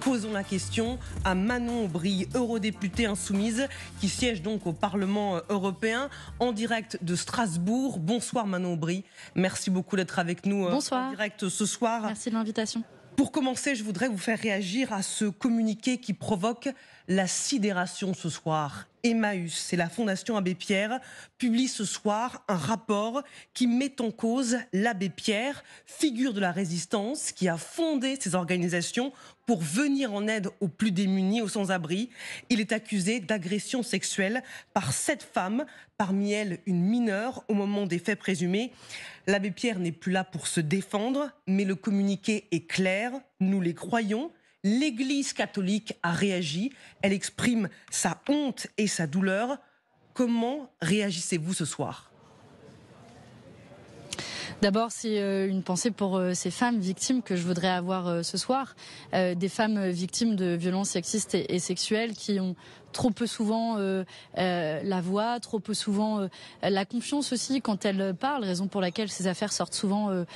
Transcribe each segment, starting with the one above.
Posons la question à Manon Aubry, eurodéputée insoumise, qui siège donc au Parlement européen, en direct de Strasbourg. Bonsoir Manon Aubry, merci beaucoup d'être avec nous en direct ce soir. Merci de l'invitation. Pour commencer, je voudrais vous faire réagir à ce communiqué qui provoque la sidération ce soir. Emmaüs, c'est la Fondation Abbé Pierre, publie ce soir un rapport qui met en cause l'abbé Pierre, figure de la résistance, qui a fondé ces organisations pour venir en aide aux plus démunis, aux sans-abri. Il est accusé d'agression sexuelle par 7 femmes, parmi elles une mineure, au moment des faits présumés. L'abbé Pierre n'est plus là pour se défendre, mais le communiqué est clair, nous les croyons. L'Église catholique a réagi, elle exprime sa honte et sa douleur. Comment réagissez-vous ce soir ? D'abord, c'est une pensée pour ces femmes victimes que je voudrais avoir ce soir. Des femmes victimes de violences sexistes et sexuelles qui ont trop peu souvent la voix, trop peu souvent la confiance aussi quand elles parlent, raison pour laquelle ces affaires sortent souvent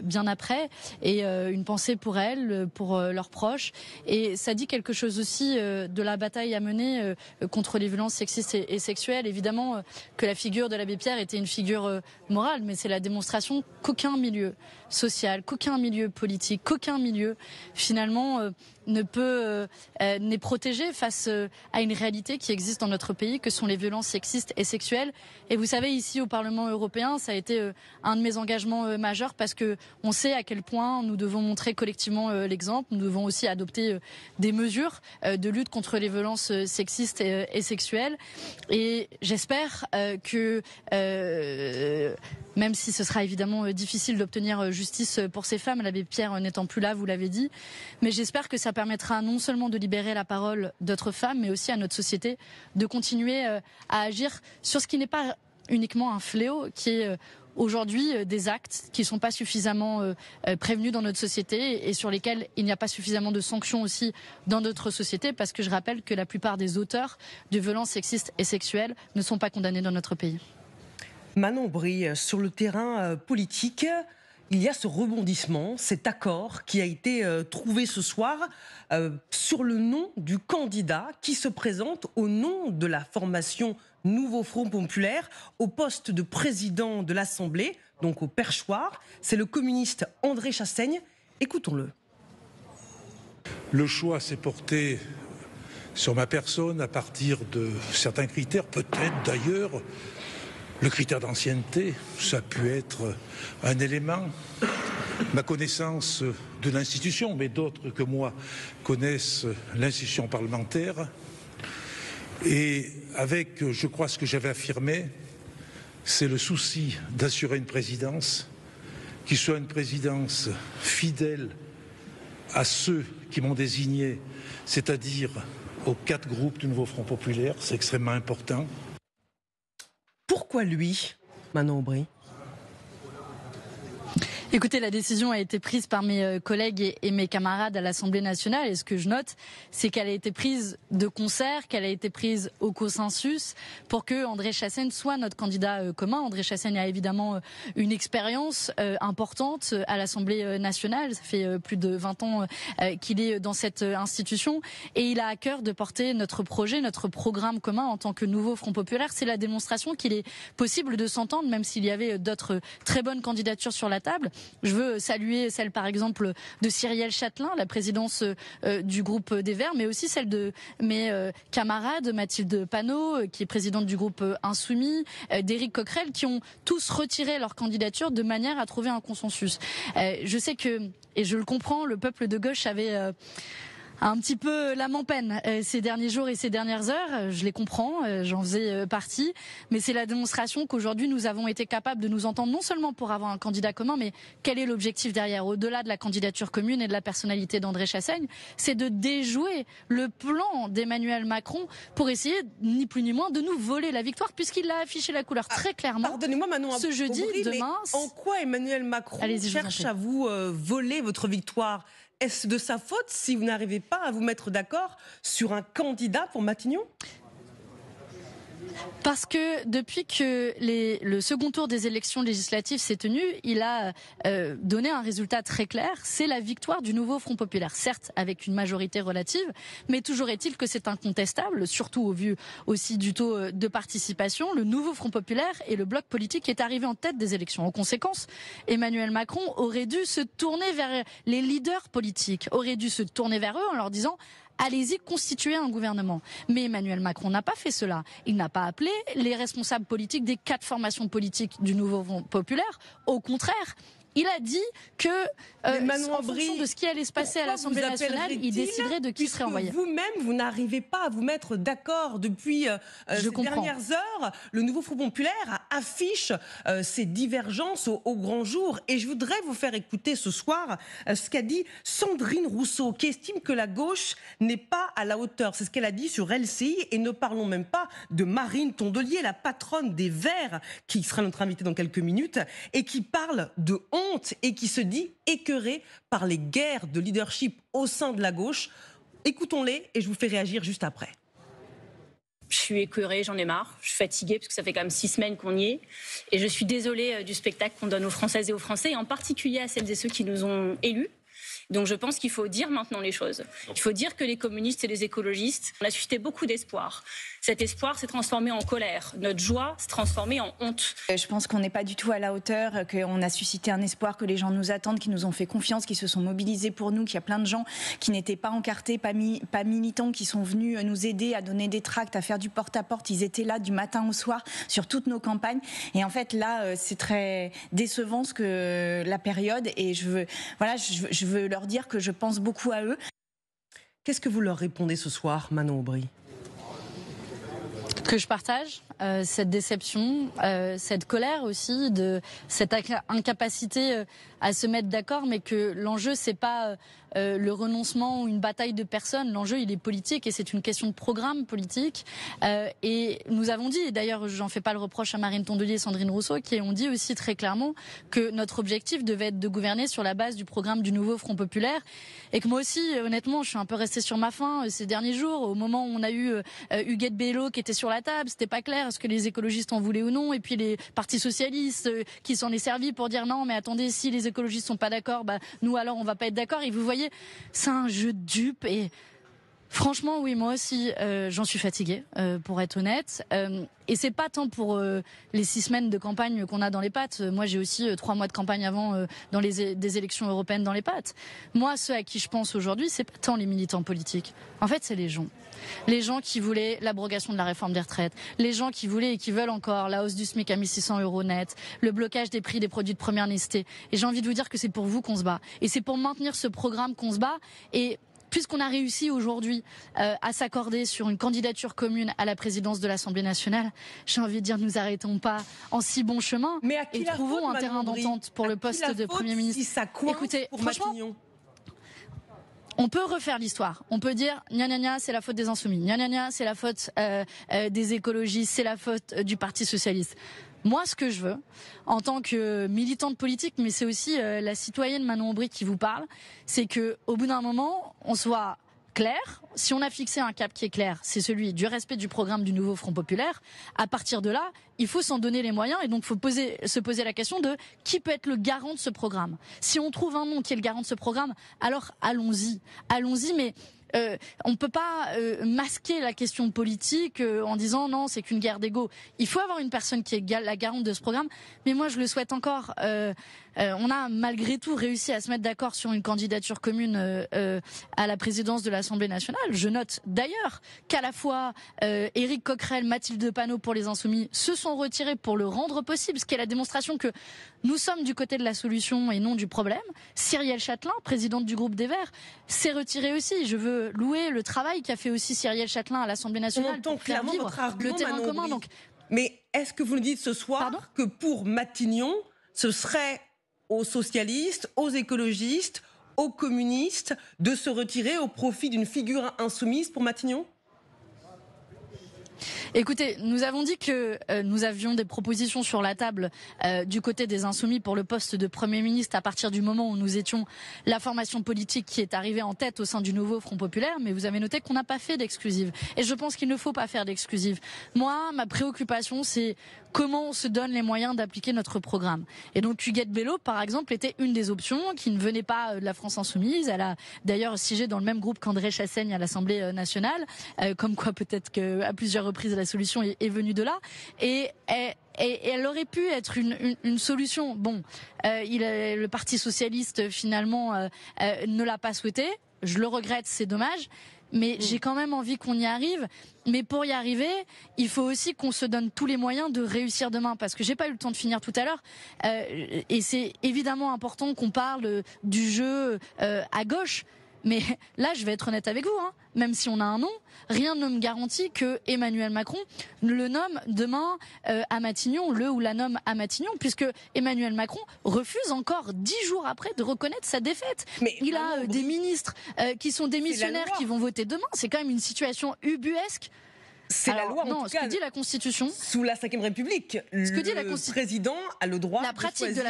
bien après. Et une pensée pour elles, pour leurs proches. Et ça dit quelque chose aussi de la bataille à mener contre les violences sexistes et sexuelles. Évidemment que la figure de l'abbé Pierre était une figure morale, mais c'est la démonstration qu'aucun milieu social, qu'aucun milieu politique, qu'aucun milieu finalement n'est protégé face à une réalité qui existe dans notre pays, que sont les violences sexistes et sexuelles. Et vous savez, ici au Parlement européen, ça a été un de mes engagements majeurs, parce que on sait à quel point nous devons montrer collectivement l'exemple. Nous devons aussi adopter des mesures de lutte contre les violences sexistes et sexuelles. Et j'espère que même si ce sera évidemment difficile d'obtenir justice pour ces femmes, l'abbé Pierre n'étant plus là, vous l'avez dit, mais j'espère que ça permettra non seulement de libérer la parole d'autres femmes, mais aussi à notre société de continuer à agir sur ce qui n'est pas uniquement un fléau, qui est aujourd'hui des actes qui ne sont pas suffisamment prévenus dans notre société et sur lesquels il n'y a pas suffisamment de sanctions aussi dans notre société, parce que je rappelle que la plupart des auteurs de violences sexistes et sexuelles ne sont pas condamnés dans notre pays. Manon Aubry, sur le terrain politique, il y a ce rebondissement, cet accord qui a été trouvé ce soir sur le nom du candidat qui se présente au nom de la formation Nouveau Front Populaire au poste de président de l'Assemblée, donc au perchoir. C'est le communiste André Chassaigne. Écoutons-le. Le choix s'est porté sur ma personne à partir de certains critères, peut-être d'ailleurs. Le critère d'ancienneté, ça a pu être un élément. Ma connaissance de l'institution, mais d'autres que moi connaissent l'institution parlementaire. Et avec, je crois, ce que j'avais affirmé, c'est le souci d'assurer une présidence qui soit une présidence fidèle à ceux qui m'ont désigné, c'est-à-dire aux 4 groupes du Nouveau Front Populaire. C'est extrêmement important. Pourquoi lui, Manon Aubry ? Écoutez, la décision a été prise par mes collègues et mes camarades à l'Assemblée nationale. Et ce que je note, c'est qu'elle a été prise de concert, qu'elle a été prise au consensus pour que André Chassaigne soit notre candidat commun. André Chassaigne a évidemment une expérience importante à l'Assemblée nationale. Ça fait plus de 20 ans qu'il est dans cette institution. Et il a à cœur de porter notre projet, notre programme commun en tant que nouveau Front Populaire. C'est la démonstration qu'il est possible de s'entendre, même s'il y avait d'autres très bonnes candidatures sur la table. Je veux saluer celle, par exemple, de Cyrielle Châtelain, la présidence du groupe des Verts, mais aussi celle de mes camarades, Mathilde Panot, qui est présidente du groupe Insoumis, d'Éric Coquerel, qui ont tous retiré leur candidature de manière à trouver un consensus. Je sais que, et je le comprends, le peuple de gauche avait un petit peu l'âme en peine ces derniers jours et ces dernières heures. Je les comprends, j'en faisais partie, mais c'est la démonstration qu'aujourd'hui nous avons été capables de nous entendre, non seulement pour avoir un candidat commun, mais quel est l'objectif derrière, au-delà de la candidature commune et de la personnalité d'André Chassaigne, c'est de déjouer le plan d'Emmanuel Macron pour essayer, ni plus ni moins, de nous voler la victoire, puisqu'il a affiché la couleur très clairement. Pardonnez-moi Manon, ce jeudi, Aubry, demain. En quoi Emmanuel Macron cherche à vous voler votre victoire ? Est-ce de sa faute si vous n'arrivez pas à vous mettre d'accord sur un candidat pour Matignon ? Parce que depuis que le second tour des élections législatives s'est tenu, il a donné un résultat très clair, c'est la victoire du nouveau Front populaire. Certes, avec une majorité relative, mais toujours est-il que c'est incontestable, surtout au vu aussi du taux de participation. Le nouveau Front populaire et le bloc politique est arrivé en tête des élections. En conséquence, Emmanuel Macron aurait dû se tourner vers les leaders politiques, aurait dû se tourner vers eux en leur disant: allez-y, constituer un gouvernement. Mais Emmanuel Macron n'a pas fait cela. Il n'a pas appelé les responsables politiques des 4 formations politiques du nouveau Front populaire. Au contraire, il a dit que, en fonction de ce qui allait se passer à l'Assemblée nationale, il déciderait de qui serait envoyé. Vous-même, vous n'arrivez pas à vous mettre d'accord depuis ces dernières heures. Le nouveau Front populaire affiche ses divergences au grand jour. Et je voudrais vous faire écouter ce soir ce qu'a dit Sandrine Rousseau, qui estime que la gauche n'est pas à la hauteur. C'est ce qu'elle a dit sur LCI. Et ne parlons même pas de Marine Tondelier, la patronne des Verts, qui sera notre invitée dans quelques minutes, et qui parle de honte et qui se dit écœurée par les guerres de leadership au sein de la gauche. Écoutons-les et je vous fais réagir juste après. Je suis écœurée, j'en ai marre, je suis fatiguée parce que ça fait quand même 6 semaines qu'on y est. Et je suis désolée du spectacle qu'on donne aux Françaises et aux Français, et en particulier à celles et ceux qui nous ont élus. Donc je pense qu'il faut dire maintenant les choses. Il faut dire que les communistes et les écologistes, on a suscité beaucoup d'espoir. Cet espoir s'est transformé en colère. Notre joie s'est transformée en honte. Je pense qu'on n'est pas du tout à la hauteur, qu'on a suscité un espoir, que les gens nous attendent, qui nous ont fait confiance, qui se sont mobilisés pour nous, qu'il y a plein de gens qui n'étaient pas encartés, pas militants, qui sont venus nous aider à donner des tracts, à faire du porte-à-porte. Ils étaient là du matin au soir sur toutes nos campagnes. Et en fait, là, c'est très décevant la période. Et je veux leur dire que je pense beaucoup à eux. Qu'est-ce que vous leur répondez ce soir, Manon Aubry ? Que je partage cette déception, cette colère aussi, de cette incapacité à se mettre d'accord, mais que l'enjeu c'est pas le renoncement ou une bataille de personnes. L'enjeu il est politique et c'est une question de programme politique. Et nous avons dit, et d'ailleurs j'en fais pas le reproche à Marine Tondelier et Sandrine Rousseau, qui ont dit aussi très clairement que notre objectif devait être de gouverner sur la base du programme du nouveau Front populaire, et que moi aussi honnêtement je suis un peu restée sur ma faim ces derniers jours. Au moment où on a eu Huguette Bello qui était sur la table, c'était pas clair est-ce que les écologistes en voulaient ou non, et puis les partis socialistes qui s'en est servi pour dire non mais attendez, si les écologistes sont pas d'accord, nous alors on va pas être d'accord. Et vous voyez, c'est un jeu de dupes. Et franchement oui, moi aussi j'en suis fatiguée pour être honnête, et c'est pas tant pour les 6 semaines de campagne qu'on a dans les pattes. Moi j'ai aussi 3 mois de campagne avant des élections européennes dans les pattes. Moi ceux à qui je pense aujourd'hui, c'est pas tant les militants politiques, en fait c'est les gens. Les gens qui voulaient l'abrogation de la réforme des retraites, les gens qui voulaient et qui veulent encore la hausse du SMIC à 1 600 € net, le blocage des prix des produits de première nécessité. Et j'ai envie de vous dire que c'est pour vous qu'on se bat. Et c'est pour maintenir ce programme qu'on se bat. Et puisqu'on a réussi aujourd'hui à s'accorder sur une candidature commune à la présidence de l'Assemblée nationale, j'ai envie de dire, nous arrêtons pas en si bon chemin et trouvons un terrain d'entente pour le poste de Premier ministre. Si ça coince. Écoutez, pour franchement, Matignon. On peut refaire l'histoire. On peut dire gna gna gna, c'est la faute des insoumis. Gna gna gna, c'est la faute des écologistes, c'est la faute du Parti socialiste. Moi, ce que je veux, en tant que militante politique, mais c'est aussi la citoyenne Manon Aubry qui vous parle, c'est que au bout d'un moment, on soit clair. Si on a fixé un cap qui est clair, c'est celui du respect du programme du nouveau Front populaire. À partir de là, il faut s'en donner les moyens, et donc il faut se poser la question de qui peut être le garant de ce programme. Si on trouve un nom qui est le garant de ce programme, alors allons-y, mais on ne peut pas masquer la question politique en disant non, c'est qu'une guerre d'ego. Il faut avoir une personne qui est la garante de ce programme, mais moi je le souhaite encore. On a malgré tout réussi à se mettre d'accord sur une candidature commune à la présidence de l'Assemblée nationale. Je note d'ailleurs qu'à la fois Éric Coquerel, Mathilde Panot pour les Insoumis se sont retirés pour le rendre possible, ce qui est la démonstration que nous sommes du côté de la solution et non du problème. Cyrielle Châtelain, présidente du groupe des Verts, s'est retirée aussi. Je veux louer le travail qu'a fait aussi Cyrielle Châtelain à l'Assemblée nationale pour faire vivre le terrain commun. Donc, mais est-ce que vous nous dites ce soir que pour Matignon, ce serait aux socialistes, aux écologistes, aux communistes de se retirer au profit d'une figure insoumise pour Matignon ? Écoutez, nous avons dit que nous avions des propositions sur la table du côté des Insoumis pour le poste de Premier ministre à partir du moment où nous étions la formation politique qui est arrivée en tête au sein du nouveau Front Populaire, mais vous avez noté qu'on n'a pas fait d'exclusive. Et je pense qu'il ne faut pas faire d'exclusive. Moi, ma préoccupation, c'est comment on se donne les moyens d'appliquer notre programme. Et donc Huguette Bello, par exemple, était une des options qui ne venait pas de la France Insoumise. Elle a d'ailleurs siégé dans le même groupe qu'André Chassaigne à l'Assemblée nationale, comme quoi peut-être qu'à plusieurs reprises la solution est venue de là. Et elle aurait pu être une solution. Bon, le Parti socialiste finalement ne l'a pas souhaité. Je le regrette, c'est dommage. Mais j'ai quand même envie qu'on y arrive. Mais pour y arriver, il faut aussi qu'on se donne tous les moyens de réussir demain. Parce que j'ai pas eu le temps de finir tout à l'heure. Et c'est évidemment important qu'on parle du jeu à gauche. Mais là, je vais être honnête avec vous, hein. Même si on a un nom, rien ne me garantit que Emmanuel Macron le nomme demain à Matignon, le ou la nomme à Matignon, puisque Emmanuel Macron refuse encore 10 jours après de reconnaître sa défaite. Mais il a des ministres qui sont démissionnaires qui vont voter demain. C'est quand même une situation ubuesque. C'est la loi, non, ce que dit la Constitution. Sous la Ve République, ce que dit le président a le droit de choisir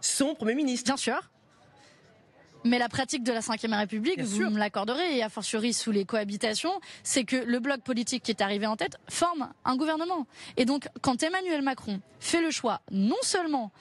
son Premier ministre. Bien sûr. Mais la pratique de la Ve République, vous me l'accorderez, et a fortiori sous les cohabitations, c'est que le bloc politique qui est arrivé en tête forme un gouvernement. Et donc, quand Emmanuel Macron fait le choix non seulement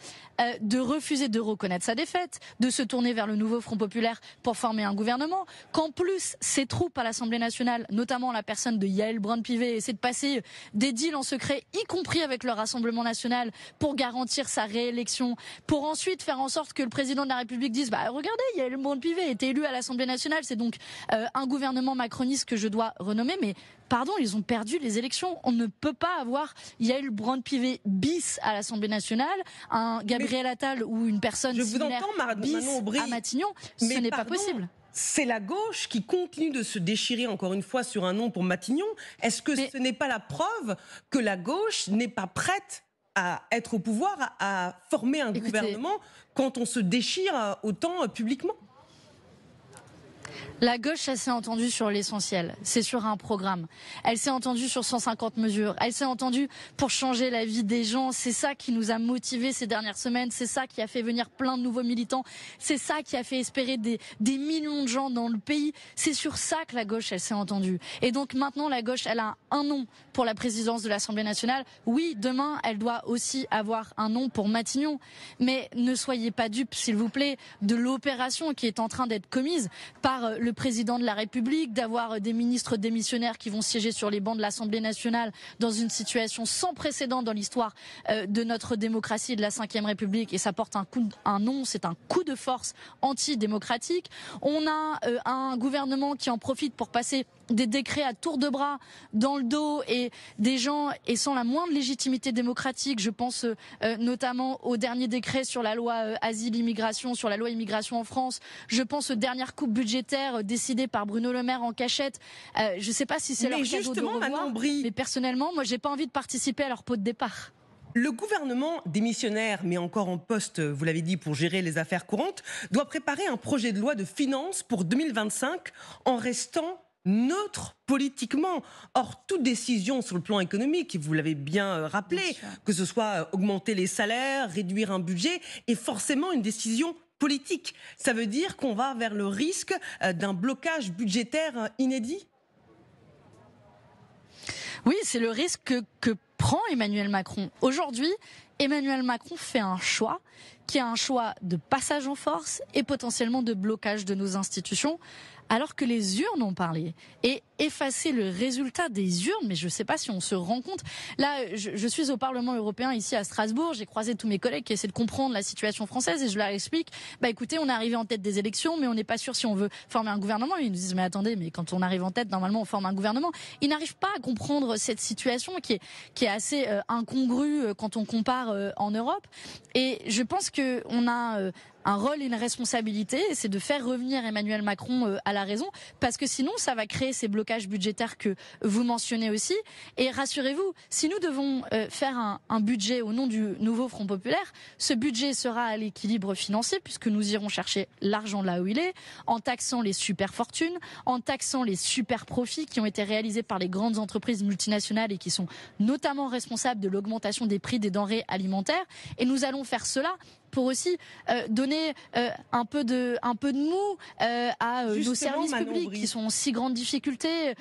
de refuser de reconnaître sa défaite, de se tourner vers le nouveau Front Populaire pour former un gouvernement, qu'en plus ses troupes à l'Assemblée nationale, notamment la personne de Yaël Braun-Pivet, essaient de passer des deals en secret, y compris avec le Rassemblement national, pour garantir sa réélection, pour ensuite faire en sorte que le président de la République dise « Bah regardez, Yaël Braun-Pivet a été élu à l'Assemblée nationale, c'est donc un gouvernement macroniste que je dois renommer », mais pardon, ils ont perdu les élections. On ne peut pas avoir Yaël Braun-Pivet bis à l'Assemblée nationale, un Gabriel Attal ou une personne similaire bis à Matignon. Ce n'est pas possible. C'est la gauche qui continue de se déchirer encore une fois sur un nom pour Matignon. Est-ce que ce n'est pas la preuve que la gauche n'est pas prête à être au pouvoir, à former un gouvernement quand on se déchire autant publiquement ? La gauche, elle s'est entendue sur l'essentiel. C'est sur un programme. Elle s'est entendue sur 150 mesures. Elle s'est entendue pour changer la vie des gens. C'est ça qui nous a motivés ces dernières semaines. C'est ça qui a fait venir plein de nouveaux militants. C'est ça qui a fait espérer des millions de gens dans le pays. C'est sur ça que la gauche, elle s'est entendue. Et donc maintenant, la gauche, elle a un nom pour la présidence de l'Assemblée nationale. Oui, demain, elle doit aussi avoir un nom pour Matignon. Mais ne soyez pas dupes, s'il vous plaît, de l'opération qui est en train d'être commise par le président de la République, d'avoir des ministres démissionnaires qui vont siéger sur les bancs de l'Assemblée nationale dans une situation sans précédent dans l'histoire de notre démocratie et de la Ve République. Et ça porte un nom, c'est un coup de force antidémocratique. On a un gouvernement qui en profite pour passer des décrets à tour de bras dans le dos et des gens et sans la moindre légitimité démocratique. Je pense notamment au dernier décret sur la loi asile-immigration, sur la loi immigration en France. Je pense aux dernières coupes budgétaires décidées par Bruno Le Maire en cachette. Je ne sais pas si c'est leur cadeau de revoir, mais personnellement, moi, j'ai pas envie de participer à leur pot de départ. Le gouvernement démissionnaire, mais encore en poste, vous l'avez dit, pour gérer les affaires courantes, doit préparer un projet de loi de finances pour 2025 en restant neutre politiquement. Or, toute décision sur le plan économique, vous l'avez bien rappelé, que ce soit augmenter les salaires, réduire un budget, est forcément une décision politique. Ça veut dire qu'on va vers le risque d'un blocage budgétaire inédit ? Oui, c'est le risque que prend Emmanuel Macron. Aujourd'hui, Emmanuel Macron fait un choix qui est un choix de passage en force et potentiellement de blocage de nos institutions, alors que les urnes ont parlé. Et effacer le résultat des urnes, mais je ne sais pas si on se rend compte. Là, je suis au Parlement européen ici à Strasbourg, j'ai croisé tous mes collègues qui essaient de comprendre la situation française et je leur explique, écoutez, on est arrivé en tête des élections, mais on n'est pas sûr si on veut former un gouvernement. Et ils nous disent, mais attendez, mais quand on arrive en tête, normalement on forme un gouvernement. Ils n'arrivent pas à comprendre cette situation qui est assez incongrue quand on compare en Europe. Et je pense qu'on a un rôle et une responsabilité, c'est de faire revenir Emmanuel Macron à la raison, parce que sinon ça va créer ces blocages budgétaires que vous mentionnez aussi. Et rassurez-vous, si nous devons faire un budget au nom du nouveau Front populaire, ce budget sera à l'équilibre financier, puisque nous irons chercher l'argent là où il est, en taxant les super fortunes, en taxant les super profits qui ont été réalisés par les grandes entreprises multinationales et qui sont notamment responsables de l'augmentation des prix des denrées alimentaires. Et nous allons faire cela pour aussi donner un peu de mou à nos services publics qui sont en si grande difficulté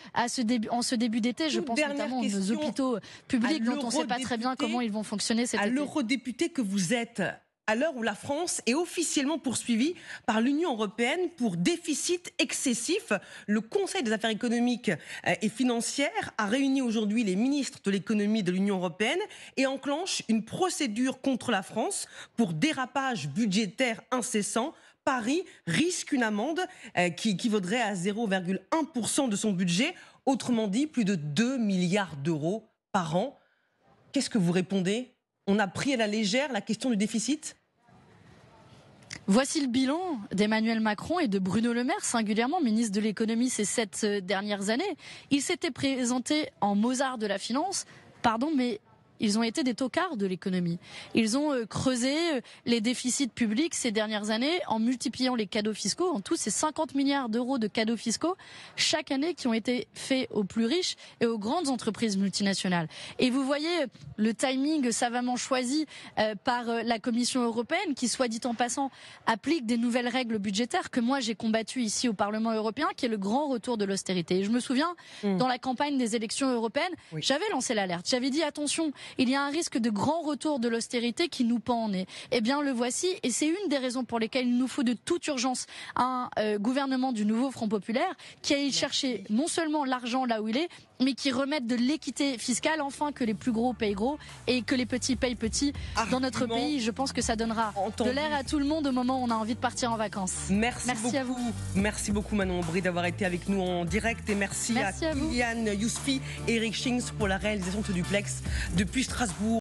en ce début d'été. Je pense notamment à nos hôpitaux publics dont on ne sait pas très bien comment ils vont fonctionner cet été. À l'eurodéputé que vous êtes, à l'heure où la France est officiellement poursuivie par l'Union européenne pour déficit excessif, le Conseil des affaires économiques et financières a réuni aujourd'hui les ministres de l'économie de l'Union européenne et enclenche une procédure contre la France pour dérapage budgétaire incessant. Paris risque une amende qui vaudrait à 0,1% de son budget, autrement dit plus de 2 milliards d'euros par an. Qu'est-ce que vous répondez ? On a pris à la légère la question du déficit ? Voici le bilan d'Emmanuel Macron et de Bruno Le Maire, singulièrement ministre de l'économie ces 7 dernières années. Ils s'étaient présentés en Mozart de la finance, pardon, mais ils ont été des tocards de l'économie. Ils ont creusé les déficits publics ces dernières années en multipliant les cadeaux fiscaux. En tout, c'est 50 milliards d'euros de cadeaux fiscaux chaque année qui ont été faits aux plus riches et aux grandes entreprises multinationales. Et vous voyez le timing savamment choisi par la Commission européenne qui, soit dit en passant, applique des nouvelles règles budgétaires que moi j'ai combattues ici au Parlement européen, qui est le grand retour de l'austérité. Et je me souviens, dans la campagne des élections européennes, j'avais lancé l'alerte. J'avais dit attention, il y a un risque de grand retour de l'austérité qui nous pend en nez. Eh bien, le voici, et c'est une des raisons pour lesquelles il nous faut de toute urgence un gouvernement du nouveau Front populaire qui aille chercher non seulement l'argent là où il est, mais qui remette de l'équité fiscale, enfin que les plus gros payent gros et que les petits payent petits dans notre pays. Je pense que ça donnera de l'air à tout le monde au moment où on a envie de partir en vacances. Merci à vous. Merci beaucoup Manon Aubry d'avoir été avec nous en direct et merci à Kylian Yousfi et Eric Schings pour la réalisation de ce duplex depuis Strasbourg.